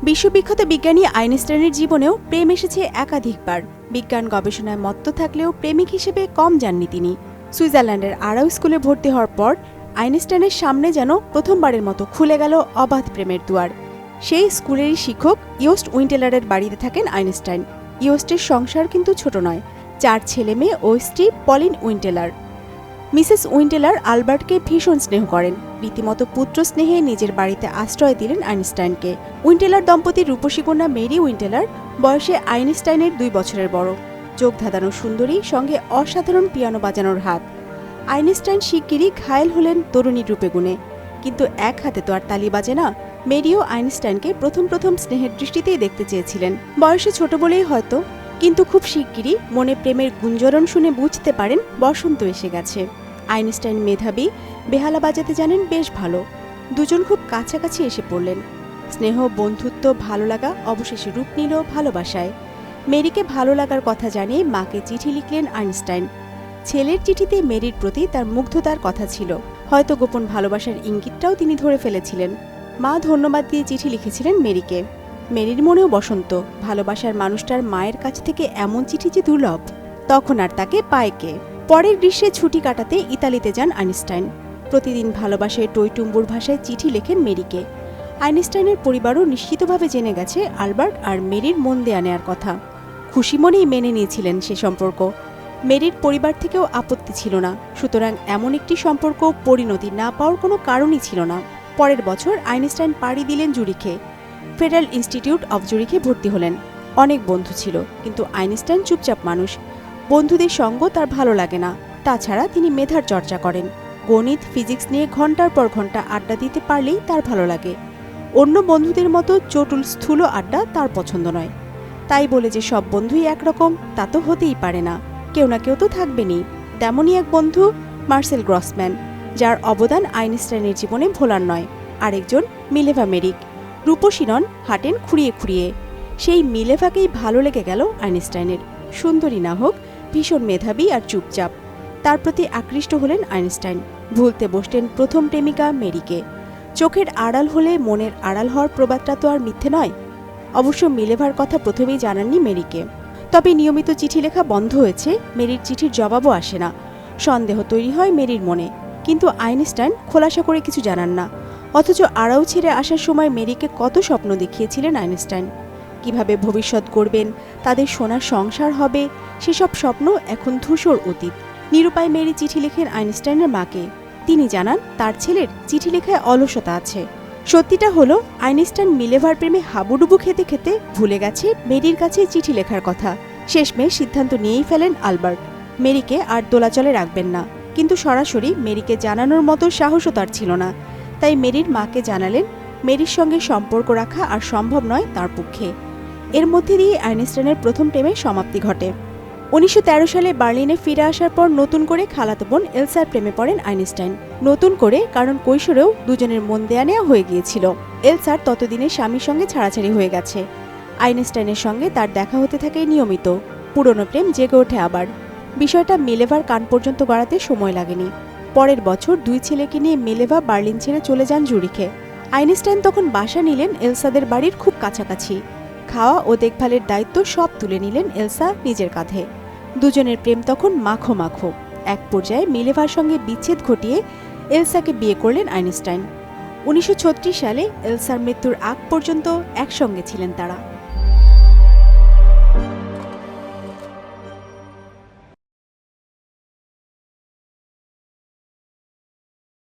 বিশ্ববিখ্যাত বিজ্ঞানী আইনস্টাইনের জীবনেও প্রেম এসেছে একাধিকবার। বিজ্ঞান গবেষণায় মত্ত থাকলেও প্রেমিক হিসেবে কম যাননি তিনি। সুইজারল্যান্ডের আরাউ স্কুলে ভর্তি হওয়ার পর আইনস্টাইনের সামনে যেন প্রথমবারের মতো খুলে গেল অবাধ প্রেমের দুয়ার। সেই স্কুলেরই শিক্ষক ইয়োস্ট উইন্টেলারের বাড়িতে থাকেন আইনস্টাইন। ইয়োস্টের সংসার কিন্তু ছোট নয়, 4 ছেলে মেয়ে ও স্ত্রী পলিন উইন্টেলার। মিসেস উইন্টেলার আলবার্টকে ভীষণ স্নেহ করেন। রীতিমতো পুত্র স্নেহে নিজের বাড়িতে আশ্রয় দিলেন আইনস্টাইনকে। উইন্টেলার দম্পতির রূপসী কন্যা মেরি উইন্টেলার বয়সে আইনস্টাইনের 2 বছরের বড়। চোখ ধাঁধানো সুন্দরী, সঙ্গে অসাধারণ পিয়ানো বাজানোর হাত। আইনস্টাইন শিগগিরই ঘায়েল হলেন তরুণীর রূপে গুণে। কিন্তু এক হাতে তো আর তালি বাজে না। মেরিও আইনস্টাইনকে প্রথম স্নেহের দৃষ্টিতেই দেখতে চেয়েছিলেন। বয়সে ছোট বলেই হয়তো, কিন্তু খুব শিগগিরই মনে প্রেমের গুঞ্জরণ শুনে বুঝতে পারেন বসন্ত এসে গেছে। আইনস্টাইন মেধাবী, বেহালা বাজাতে জানেন বেশ ভালো। দুজন খুব কাছাকাছি এসে পড়লেন। স্নেহ, বন্ধুত্ব, ভালো লাগা অবশেষে রূপ নিল ভালোবাসায়। মেরিকে ভালো লাগার কথা জানিয়ে মাকে চিঠি লিখলেন আইনস্টাইন। ছেলের চিঠিতে মেরির প্রতি তার মুগ্ধতার কথা ছিল। হয়তো গোপন ভালোবাসার ইঙ্গিতটাও তিনি ধরে ফেলেছিলেন। মা ধন্যবাদ দিয়ে চিঠি লিখেছিলেন মেরিকে। মেরির মনেও বসন্ত। ভালোবাসার মানুষটার মায়ের কাছ থেকে এমন চিঠি যে দুর্লভ। তখন আর তাকে পায় কে। পরের গ্রীষ্মে ছুটি কাটাতে ইতালিতে যান আইনস্টাইন। প্রতিদিন ভালোবাসায় টইটুম্বুর ভাষায় চিঠি লেখেন মেরিকে। আইনস্টাইনের পরিবারও নিশ্চিতভাবে জেনে গেছে আলবার্ট আর মেরির মন দেয়া নেয়ার কথা। খুশি মনেই মেনে নিয়েছিলেন সে সম্পর্ক। মেরির পরিবার থেকেও আপত্তি ছিল না। সুতরাং এমন একটি সম্পর্ক পরিণতি না পাওয়ার কোনো কারণই ছিল না। পরের বছর আইনস্টাইন পাড়ি দিলেন জুরিখে। ফেডারেল ইনস্টিটিউট অব জুরিখে ভর্তি হলেন। অনেক বন্ধু ছিল, কিন্তু আইনস্টাইন চুপচাপ মানুষ। বন্ধুদের সঙ্গ তার ভালো লাগে না। তাছাড়া তিনি মেধার চর্চা করেন। গণিত, ফিজিক্স নিয়ে ঘন্টার পর ঘন্টা আড্ডা দিতে পারলেই তার ভালো লাগে। অন্য বন্ধুদের মতো চটুল স্থূল আড্ডা তার পছন্দ নয়। তাই বলে যে সব বন্ধুই একরকম তা তো হতেই পারে না। কেউ না কেউ তো থাকবেনই। তেমনই এক বন্ধু মার্সেল গ্রসম্যান, যার অবদান আইনস্টাইনের জীবনে ভোলার নয়। আরেকজন মিলেভা মেরিক। রূপসী নন, হাঁটেন খুঁড়িয়ে খুঁড়িয়ে। সেই মিলেভাকেই ভালো লেগে গেল আইনস্টাইনের। সুন্দরী না হোক, ভীষণ মেধাবী আর চুপচাপ। তার প্রতি আকৃষ্ট হলেন আইনস্টাইন। ভুলতে বসলেন প্রথম প্রেমিকা মেরিকে। চোখের আড়াল হলে মনের আড়াল হওয়ার প্রবাদটা তো আর মিথ্যে নয়। অবশ্য মিলেভার কথা প্রথমেই জানাননি মেরিকে। তবে নিয়মিত চিঠি লেখা বন্ধ হয়েছে। মেরির চিঠির জবাবও আসে না। সন্দেহ তৈরি হয় মেরির মনে। কিন্তু আইনস্টাইন খোলাসা করে কিছু জানান না। অথচ আরাউ ছেড়ে আসার সময় মেরিকে কত স্বপ্ন দেখিয়েছিলেন আইনস্টাইন। কিভাবে ভবিষ্যৎ গড়বেন, তাদের সোনার সংসার হবে, সেসব স্বপ্ন এখন ধূসর অতীত। নিরুপায় মেরি চিঠি লেখেন আইনস্টাইনের মাকে। তিনি জানান তার ছেলের চিঠি লেখায় অলসতা আছে। সত্যিটা হলো, আইনস্টাইন মিলেভার প্রেমে হাবুডুবু খেতে খেতে ভুলে গেছে মেরির কাছে চিঠি লেখার কথা। শেষমেশ সিদ্ধান্ত নিয়েই ফেলেন আলবার্ট, মেরিকে আর দোলাচলে রাখবেন না। কিন্তু সরাসরি মেরিকে জানানোর মতো সাহসও তার ছিল না। তাই মেরির মাকে জানালেন মেরির সঙ্গে সম্পর্ক রাখা আর সম্ভব নয় তার পক্ষে। এর মধ্যে দিয়ে আইনস্টাইনের প্রথম প্রেমের সমাপ্তি ঘটে। 1913 সালে বার্লিনে ফিরে আসার পর নতুন করে খালাতো বোন এলসার প্রেমে পড়েন আইনস্টাইন। নতুন করে, কারণ কৈশোরেও দুজনের মন দেয়া নেয়া হয়ে গিয়েছিল। এলসার ততদিনে স্বামীর সঙ্গে ছাড়াছাড়ি হয়ে গেছে। আইনস্টাইনের সঙ্গে তার দেখা হতে থাকে নিয়মিত। পুরনো প্রেম জেগে ওঠে আবার। বিষয়টা মিলেভার কান পর্যন্ত গড়াতে সময় লাগেনি। পরের বছর 2 ছেলেকে নিয়ে মিলেভা বার্লিন ছেড়ে চলে যান জুরিখে। আইনস্টাইন তখন বাসা নিলেন এলসাদের বাড়ির খুব কাছাকাছি। খাওয়া ও দেখভালের দায়িত্ব সব তুলে নিলেন এলসা নিজের কাঁধে। দুজনের প্রেম তখন মাখো মাখো। এক পর্যায়ে মিলেভার সঙ্গে বিচ্ছেদ ঘটিয়ে এলসাকে বিয়ে করলেন আইনস্টাইন। 1936 সালে এলসার মৃত্যুর আগ পর্যন্ত একসঙ্গে ছিলেন তারা।